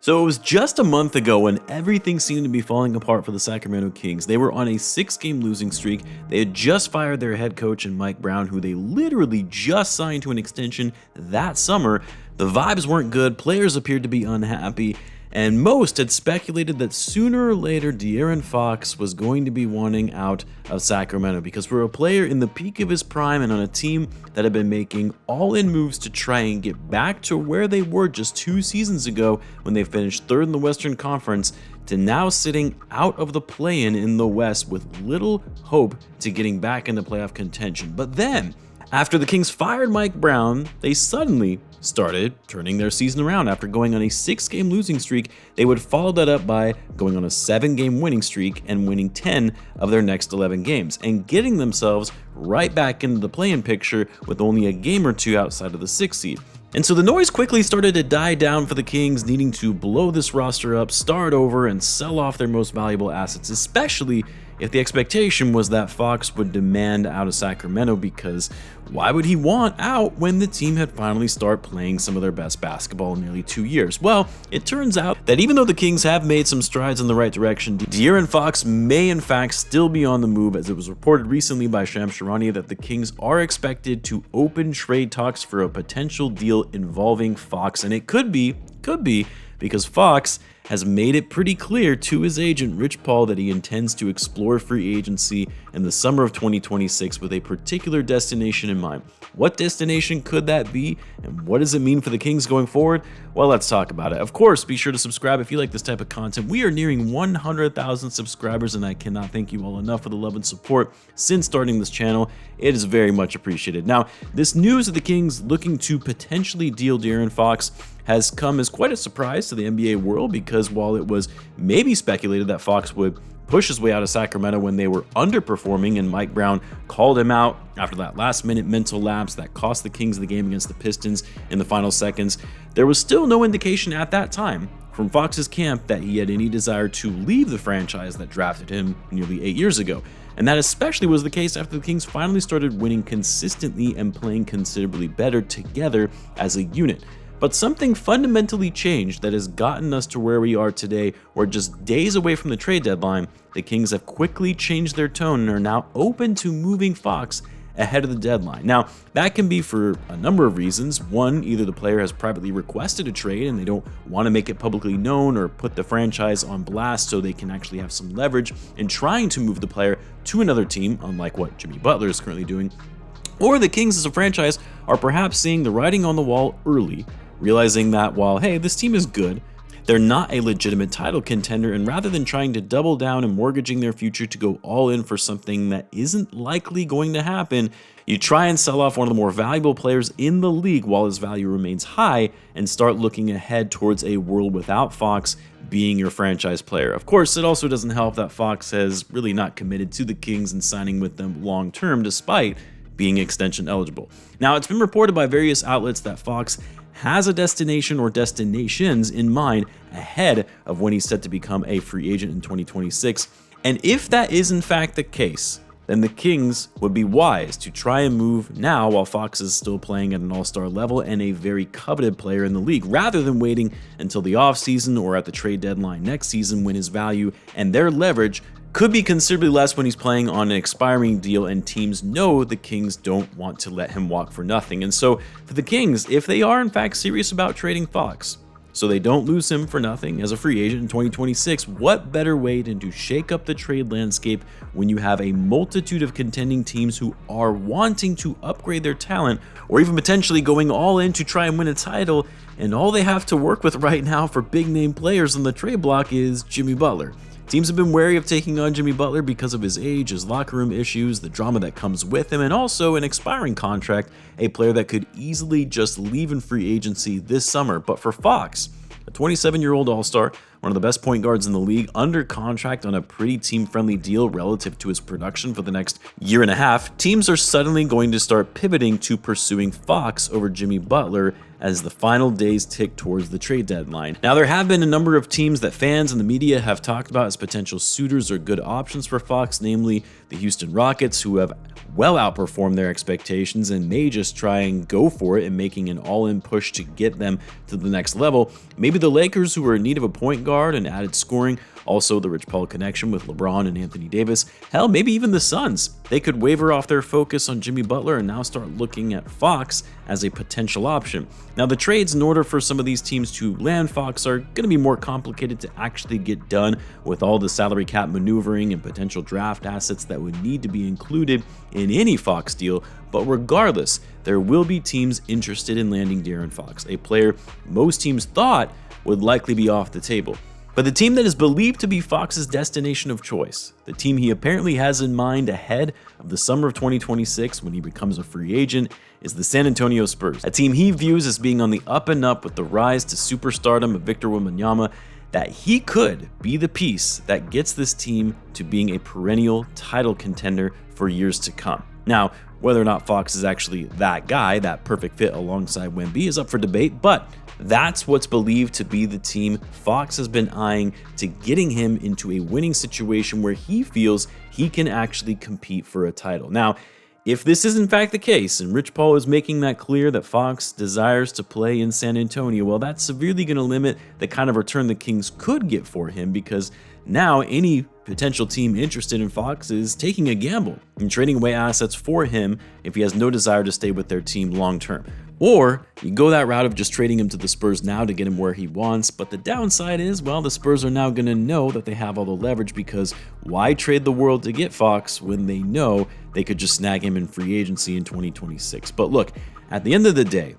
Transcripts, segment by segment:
So it was just a month ago when everything seemed to be falling apart for the Sacramento Kings. They were on a 6-game losing streak. They had just fired their head coach in Mike Brown, who they literally just signed to an extension that summer. The vibes weren't good, players appeared to be unhappy, and most had speculated that sooner or later De'Aaron Fox was going to be wanting out of Sacramento, because for a player in the peak of his prime and on a team that had been making all-in moves to try and get back to where they were just 2 seasons ago when they finished third in the Western Conference, to now sitting out of the play-in in the West with little hope to getting back into playoff contention. But then, after the Kings fired Mike Brown, they suddenly started turning their season around. After going on a 6-game losing streak, they would follow that up by going on a 7-game winning streak and winning 10 of their next 11 games, and getting themselves right back into the play-in picture with only a game or two outside of the 6th seed. And so the noise quickly started to die down for the Kings, needing to blow this roster up, start over, and sell off their most valuable assets, especially if the expectation was that Fox would demand out of Sacramento, because why would he want out when the team had finally started playing some of their best basketball in nearly 2 years? Well, it turns out that even though the Kings have made some strides in the right direction, De'Aaron Fox may in fact still be on the move, as it was reported recently by Shams Charania that the Kings are expected to open trade talks for a potential deal involving Fox, and it could be because Fox has made it pretty clear to his agent, Rich Paul, that he intends to explore free agency in the summer of 2026 with a particular destination in mind. What destination could that be, and what does it mean for the Kings going forward? Well, let's talk about it. Of course, be sure to subscribe if you like this type of content. We are nearing 100,000 subscribers, and I cannot thank you all enough for the love and support since starting this channel. It is very much appreciated. Now, this news of the Kings looking to potentially deal De'Aaron Fox has come as quite a surprise to the NBA world, because while it was maybe speculated that Fox would push his way out of Sacramento when they were underperforming and Mike Brown called him out after that last-minute mental lapse that cost the Kings the game against the Pistons in the final seconds, there was still no indication at that time from Fox's camp that he had any desire to leave the franchise that drafted him nearly 8 years ago. And that especially was the case after the Kings finally started winning consistently and playing considerably better together as a unit. But something fundamentally changed that has gotten us to where we are today, where just days away from the trade deadline, the Kings have quickly changed their tone and are now open to moving Fox ahead of the deadline. Now, that can be for a number of reasons. One, either the player has privately requested a trade and they don't want to make it publicly known or put the franchise on blast so they can actually have some leverage in trying to move the player to another team, unlike what Jimmy Butler is currently doing. Or the Kings as a franchise are perhaps seeing the writing on the wall early, realizing that while, hey, this team is good, they're not a legitimate title contender, and rather than trying to double down and mortgaging their future to go all in for something that isn't likely going to happen, you try and sell off one of the more valuable players in the league while his value remains high and start looking ahead towards a world without Fox being your franchise player. Of course, it also doesn't help that Fox has really not committed to the Kings and signing with them long term despite being extension eligible. Now, it's been reported by various outlets that Fox has a destination or destinations in mind ahead of when he's set to become a free agent in 2026. And if that is in fact the case, then the Kings would be wise to try and move now while Fox is still playing at an all-star level and a very coveted player in the league, rather than waiting until the offseason or at the trade deadline next season when his value and their leverage could be considerably less when he's playing on an expiring deal and teams know the Kings don't want to let him walk for nothing. And so for the Kings, if they are in fact serious about trading Fox, so they don't lose him for nothing as a free agent in 2026, what better way than to shake up the trade landscape when you have a multitude of contending teams who are wanting to upgrade their talent or even potentially going all in to try and win a title, and all they have to work with right now for big name players on the trade block is Jimmy Butler. Teams have been wary of taking on Jimmy Butler because of his age, his locker room issues, the drama that comes with him, and also an expiring contract, a player that could easily just leave in free agency this summer. But for Fox, a 27-year-old all-star one of the best point guards in the league, under contract on a pretty team-friendly deal relative to his production for the next year and a half, teams are suddenly going to start pivoting to pursuing Fox over Jimmy Butler as the final days tick towards the trade deadline. Now, there have been a number of teams that fans and the media have talked about as potential suitors or good options for Fox, namely the Houston Rockets, who have well outperformed their expectations and may just try and go for it and making an all-in push to get them to the next level. Maybe the Lakers, who are in need of a point guard and added scoring, also the Rich Paul connection with LeBron and Anthony Davis. Hell, maybe even the Suns. They could waver off their focus on Jimmy Butler and now start looking at Fox as a potential option. Now, the trades in order for some of these teams to land Fox are going to be more complicated to actually get done with all the salary cap maneuvering and potential draft assets that would need to be included in any Fox deal. But regardless, there will be teams interested in landing De'Aaron Fox, a player most teams thought would likely be off the table. But the team that is believed to be Fox's destination of choice, the team he apparently has in mind ahead of the summer of 2026 when he becomes a free agent, is the San Antonio Spurs, a team he views as being on the up and up with the rise to superstardom of Victor Wembanyama, that he could be the piece that gets this team to being a perennial title contender for years to come. Now, whether or not Fox is actually that guy, that perfect fit alongside Wemby, is up for debate, but that's what's believed to be the team Fox has been eyeing to getting him into a winning situation where he feels he can actually compete for a title. Now, if this is in fact the case, and Rich Paul is making that clear that Fox desires to play in San Antonio, well, that's severely going to limit the kind of return the Kings could get for him, because now any potential team interested in Fox is taking a gamble and trading away assets for him if he has no desire to stay with their team long term. Or you go that route of just trading him to the Spurs now to get him where he wants, but the downside is, well, the Spurs are now going to know that they have all the leverage, because why trade the world to get Fox when they know they could just snag him in free agency in 2026? But look, at the end of the day,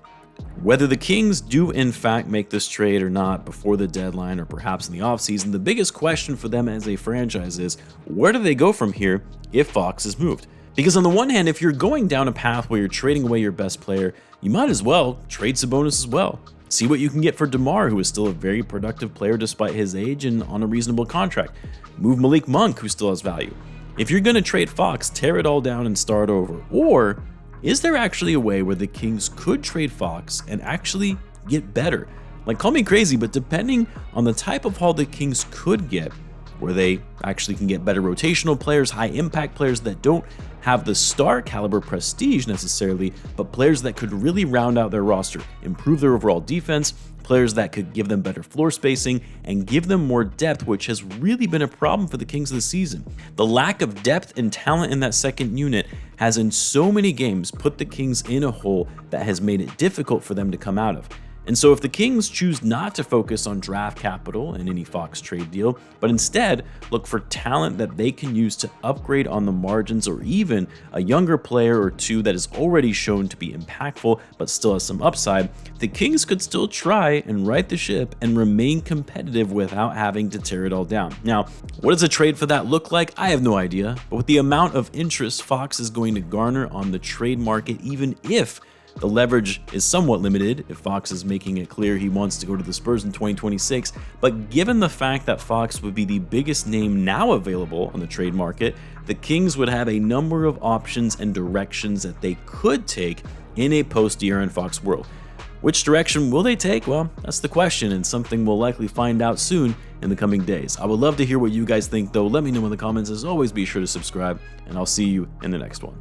whether the Kings do in fact make this trade or not before the deadline or perhaps in the offseason, the biggest question for them as a franchise is, where do they go from here if Fox is moved? Because on the one hand, if you're going down a path where you're trading away your best player, you might as well trade Sabonis as well. See what you can get for DeMar, who is still a very productive player despite his age and on a reasonable contract. Move Malik Monk, who still has value. If you're going to trade Fox, tear it all down and start over. Or is there actually a way where the Kings could trade Fox and actually get better? Like, call me crazy, but depending on the type of haul the Kings could get, where they actually can get better rotational players, high impact players that don't have the star caliber prestige necessarily, but players that could really round out their roster, improve their overall defense, players that could give them better floor spacing and give them more depth, which has really been a problem for the Kings this season. The lack of depth and talent in that second unit has in so many games put the Kings in a hole that has made it difficult for them to come out of. And so if the Kings choose not to focus on draft capital in any Fox trade deal, but instead look for talent that they can use to upgrade on the margins, or even a younger player or two that is already shown to be impactful but still has some upside, the Kings could still try and right the ship and remain competitive without having to tear it all down. Now, what does a trade for that look like? I have no idea, but with the amount of interest Fox is going to garner on the trade market, even if the leverage is somewhat limited if Fox is making it clear he wants to go to the Spurs in 2026, but given the fact that Fox would be the biggest name now available on the trade market, the Kings would have a number of options and directions that they could take in a post-De'Aaron Fox world. Which direction will they take? Well, that's the question, and something we'll likely find out soon in the coming days. I would love to hear what you guys think, though. Let me know in the comments. As always, be sure to subscribe, and I'll see you in the next one.